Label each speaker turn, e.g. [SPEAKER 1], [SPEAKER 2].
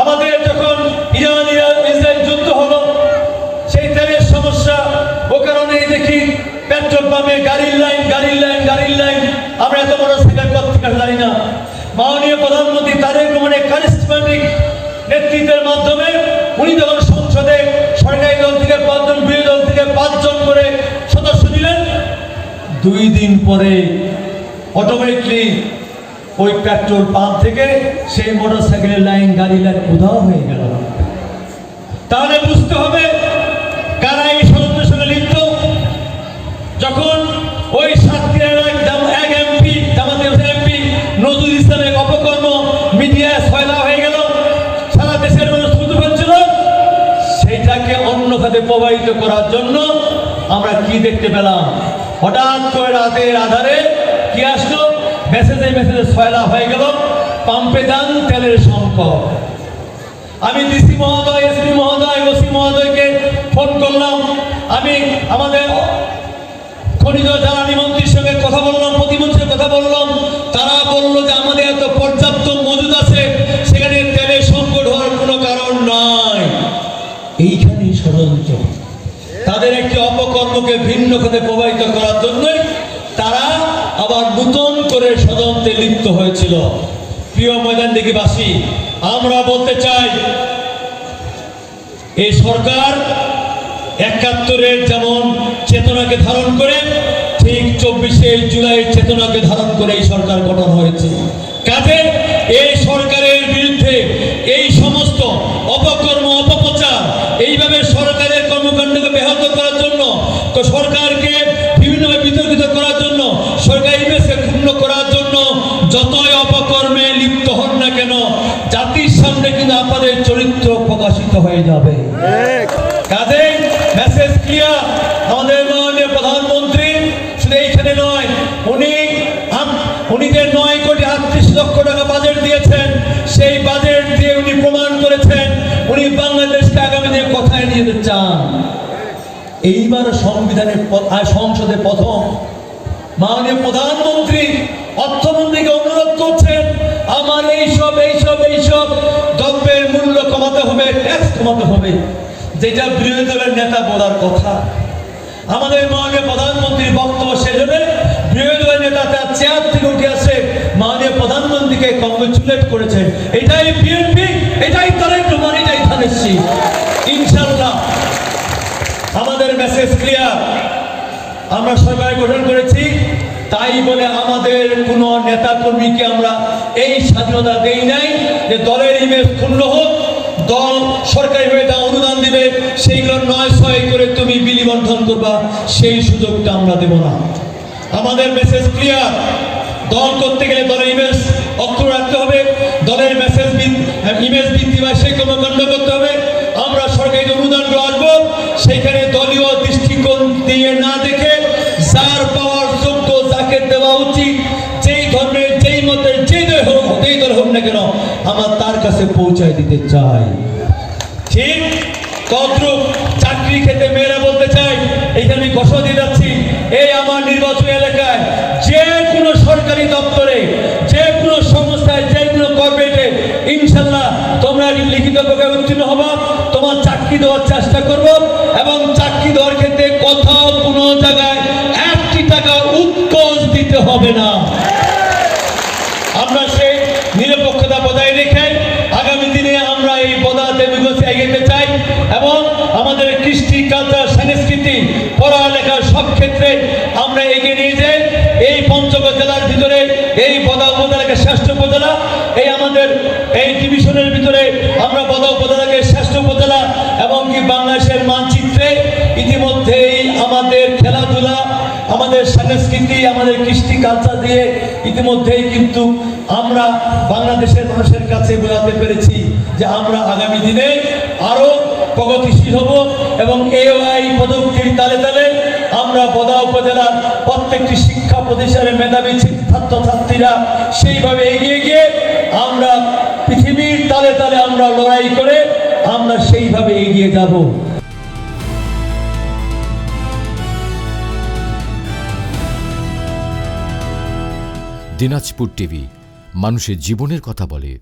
[SPEAKER 1] আমাদের যখন ইসরায়েল যুদ্ধ হলো, সেই তেলের সমস্যা, ও কারণেই দেখি পেট্রোল পাম্পে গাড়ির লাইন। আমরা এত বড় সেক্টর পত্রিকা জানি না। মাননীয় প্রধানমন্ত্রী তারেক রহমানের কারিজমাটিক নেতৃত্বের মাধ্যমে উনি যখন সংসদে সরকারি দল থেকে 5 জন, বিরোধী দল থেকে 5 জন করে সদস্য দিলেন, 2 দিন পরে অটোমেটিকলি ওই পেট্রোল পাম্প থেকে সেই মোটরসাইকেলের লাইন, গাড়ির লাইন উধাও হয়ে গেল। তাহলে বুঝতে হবে কারা এই ষড়যন্ত্রের সঙ্গে লিপ্ত। যখন ওই সাতক্ষীরার এক এমপি, জামাতের এমপি নজরুল ইসলামের অপকর্ম মিডিয়ায় ছয়লা হয়ে গেল, সারা দেশের মানুষ বুঝতে পারছিল, সেইটাকে অন্য খাতে প্রবাহিত করার জন্য আমরা কি দেখতে পেলাম? হঠাৎ করে রাতের আধারে কি আসলো? মেসেজে ছয়লা হয়ে গেল, পাম্পে যান, তেলের সংকট। আমি ডিসি মহোদয়, এসপি মহোদয়, ওসি মহোদয়কে ফোন করলাম। আমি আমাদের খনিজ জ্বালানি মন্ত্রীর সঙ্গে কথা বললাম, প্রতিমন্ত্রীর কথা বললাম। তারা বললো যে আমাদের এত পর্যাপ্ত মজুদ আছে, সেখানে তেলের সংকট হওয়ার কোনো কারণ নাই। এইখানেই ষড়যন্ত্র। তাদের একটি অপকর্মকে ভিন্ন খাতে প্রবাহিত করার জন্যই তারা আবার নতুন করে ষড়যন্ত্রে লিপ্ত হয়েছিল। প্রিয় ময়দানদিঘিবাসী, আমরা বলতে চাই, এই সরকার ৭১-এর যেমন চেতনাকে ধারণ করে, ঠিক ২৪শে জুলাইয়ের চেতনাকে ধারণ করে এই সরকার গঠন হয়েছে। কাজে এই সরকারের বিরুদ্ধে এই সমস্ত অপকর্ম, অপপ্রচার, এইভাবে সরকারের কর্মকাণ্ডকে ব্যাহত করার জন্য, সরকারকে বিভিন্নভাবে বিতর্কিত করার জন্য, সরকারি ইমেজকে ক্ষুণ্ণ করার জন্য যতই অপকর্মে লিপ্ত হন না কেন, জাতির সামনে কিন্তু আপনাদের চরিত্র প্রকাশিত হয়ে যাবে। কাজে মেসেজ ক্লিয়ার। আমাদের মাননীয় প্রধানমন্ত্রী শুধু এইখানে নয়, উনি যে ৯,৩৮,০০,০০০ টাকা বাজেট দিয়েছেন, সেই বাজেট দিয়ে উনি প্রমাণ করেছেন উনি বাংলাদেশকে আগামী দিনে কোথায় নিয়ে যেতে চান। এইবার সংসদে প্রথম মাননীয় প্রধানমন্ত্রী অর্থমন্ত্রীকে অনুরোধ করছেন, আমার এইসব দ্রব্যের মূল্য কমাতে হবে, ট্যাক্স কমাতে হবে, যেটা বিরোধী দলের নেতা বলার কথা। আমাদের মাননীয় প্রধানমন্ত্রীর বক্তব্য শেষ হবে, বিরোধী দলের নেতা তার চেয়ার থেকে উঠে আসে, মাননীয় প্রধানমন্ত্রীকে কংগ্রেচুলেট করেছেন। এটাই বিএনপি, এটাই তারেক রহমান, এটাই ধানের শীষ। ইনশাআল্লাহ আমাদের মেসেজ ক্লিয়ার। আমরা সরকার গঠন করেছি, তাই বলে আমাদের কোনো নেতা কর্মীকে আমরা এই স্বাধীনতা দেই নাই যে দলের ইমেজ ক্ষুণ্ণ হোক, দল সরকারিভাবে যা অনুদান দিবে সেইগুলো ৯-৬ করে তুমি বিলি বন্টন করবা, সেই সুযোগটা আমরা দেব না। আমাদের মেসেজ ক্লিয়ার। দল করতে গেলে দলের ইমেজ অক্ষুণ্ণ রাখতে হবে, দলের ইমেজ বৃদ্ধি পায় সেই কর্মকাণ্ড করতে হবে। আমরা সরকারি অনুদানগুলো আসবো, সেখানে দলীয় দৃষ্টিকোণ দিয়ে না দেখে যার পাওয়ার যোগ্য, যাকে দেওয়া উচিত, যেই ধর্মের, যেই মতের, যেই দল হোক না কেন, আমরা তার কাছে পৌঁছায় দিতে চাই। ঠিক তদ্রুপ চাকরি খেতে মেয়েরা বলতে চাই, এইখানে আমি ঘোষণা দিয়ে যাচ্ছি, এই আমার নির্বাচনী এলাকায় যে কোনো সরকারি দপ্তরে, যে কোনো সংস্থায়, যে কোনো কর্পোরেটে ইনশাল্লাহ তোমরা লিখিত পরীক্ষায় উত্তীর্ণ হবা, তোমার চাকরি দেওয়ার চেষ্টা করব। এবং চাকরি দেওয়ার ক্ষেত্রে কোথাও কোনো জায়গায় 1টি টাকা উৎকোচ দিতে হবে না। আমরা সেই নিরপেক্ষতা বজায় রেখে আগামী দিনে আমরা এই পদার্থে বিকাশে এগিয়ে চাই এবং আমাদের কৃষ্টি, কালচার, সংস্কৃতি, পড়ালেখার সব ক্ষেত্রে আমরা এগিয়ে নিয়ে যাই। এই পঞ্চগড় জেলার ভিতরে এই বদা উপজেলাকে শ্রেষ্ঠ উপজেলা, এই আমাদের এই ডিভিশনের ভিতরে আমরা বদা উপজেলাকে শ্রেষ্ঠ উপজেলা, এবং কি বাংলাদেশের মানচিত্রে ইতিমধ্যেই আমাদের খেলাধুলা, আমাদের সংস্কৃতি, আমাদের কৃষ্টি, কালচার দিয়ে ইতিমধ্যেই কিন্তু আমরা বাংলাদেশের মানুষের কাছে বোঝাতে পেরেছি যে আমরা আগামী দিনে আরো প্রগতিশীল হব। এবং এই প্রযুক্তির তালে তালে আমরা বদা উপজেলার প্রত্যেকটি শিক্ষা প্রতিষ্ঠানের মেধাবী ছাত্রছাত্রীরা সেইভাবে এগিয়ে গিয়ে আমরা পৃথিবীর তালে তালে আমরা লড়াই করে আমরা সেইভাবে এগিয়ে যাব।
[SPEAKER 2] দিনাজপুর টিভি, মানুষের জীবনের কথা বলে।